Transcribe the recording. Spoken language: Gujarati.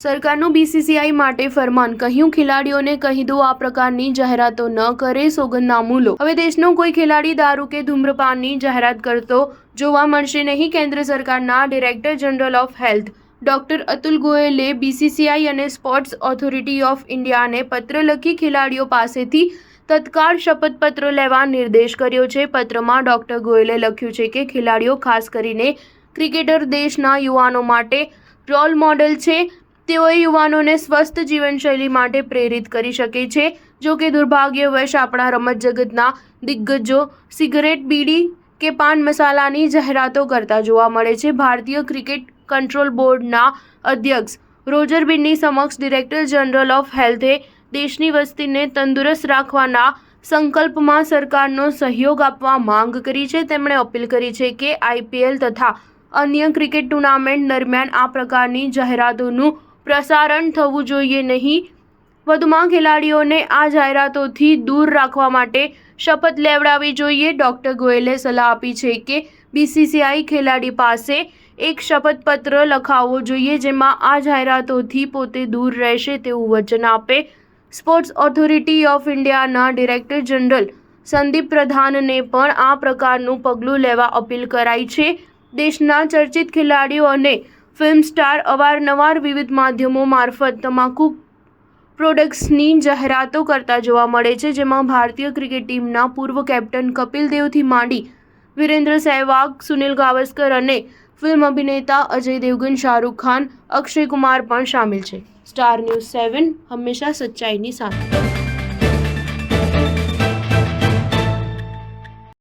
સરકારનું બીસીસીઆઈ માટે ફરમાન, કહ્યું ખેલાડીઓને કહી દો આ પ્રકારની જાહેરાતો ન કરે, સોગંદનામું લો। હવે દેશનો કોઈ ખેલાડી દારૂ કે ધૂમ્રપાનની જાહેરાત કરતો જોવા મળશે નહીં। કેન્દ્ર સરકારના director general of health doctor Atul ગોયલે બીસીસીઆઈ અને સ્પોર્ટ્સ ઓથોરિટી ઓફ ઇન્ડિયાને પત્ર લખી ખેલાડીઓ પાસેથી તત્કાળ શપથપત્ર લેવા નિર્દેશ કર્યો છે। પત્રમાં ડોક્ટર ગોયલે લખ્યું છે કે ખેલાડીઓ, ખાસ કરીને ક્રિકેટર, દેશના યુવાનો માટે રોલ મોડેલ છે। તેઓએ યુવાનોને સ્વસ્થ જીવનશૈલી માટે પ્રેરિત કરી શકે છે। જો કે દુર્ભાગ્યવશ આપણા રમત જગતના દિગ્ગજો સિગરેટ, બીડી કે પાન મસાલાની જાહેરાતો કરતા જોવા મળે છે। ભારતીય ક્રિકેટ કંટ્રોલ બોર્ડના અધ્યક્ષ રોજર બિન્ની સમક્ષ ડાયરેક્ટર જનરલ ઓફ હેલ્થે દેશની વસ્તીને તંદુરસ્ત રાખવાના સંકલ્પમાં સરકારનો સહયોગ આપવા માંગ કરી છે। તેમણે અપીલ કરી છે કે આઈપીએલ તથા અન્ય ક્રિકેટ ટુર્નામેન્ટ દરમિયાન આ પ્રકારની જાહેરાતોનું પ્રસારણ થવું જોઈએ નહીં। વધુમાં ખેલાડીઓને આ જાહેરાતોથી દૂર રાખવા માટે શપથ લેવડાવવી જોઈએ। ડોક્ટર ગોયલે સલાહ આપી છે કે બીસીસીઆઈ ખેલાડી પાસે એક શપથપત્ર લખાવવો જોઈએ જેમાં આ જાહેરાતોથી પોતે દૂર રહેશે તેવું વચન આપે। સ્પોર્ટ્સ ઓથોરિટી ઓફ ઇન્ડિયાના ડાયરેક્ટર જનરલ સંદીપ પ્રધાનને પણ આ પ્રકારનું પગલું લેવા અપીલ કરાઈ છે। દેશના ચર્ચિત ખેલાડીઓ અને ફિલ્મ સ્ટાર અવારનવાર વિવિધ માધ્યમો મારફત તમાકુ પ્રોડક્ટ્સની જાહેરાતો કરતા જોવા મળે છે, જેમાં ભારતીય ક્રિકેટ ટીમના પૂર્વ કેપ્ટન કપિલ દેવથી માંડી વિરેન્દ્ર સહેવાગ, સુનિલ ગાવસ્કર અને ફિલ્મ અભિનેતા અજય દેવગન, શાહરૂખ ખાન, અક્ષય કુમાર પણ શામિલ છે। સ્ટાર ન્યૂઝ 7 હંમેશા સચ્ચાઈની સાથે।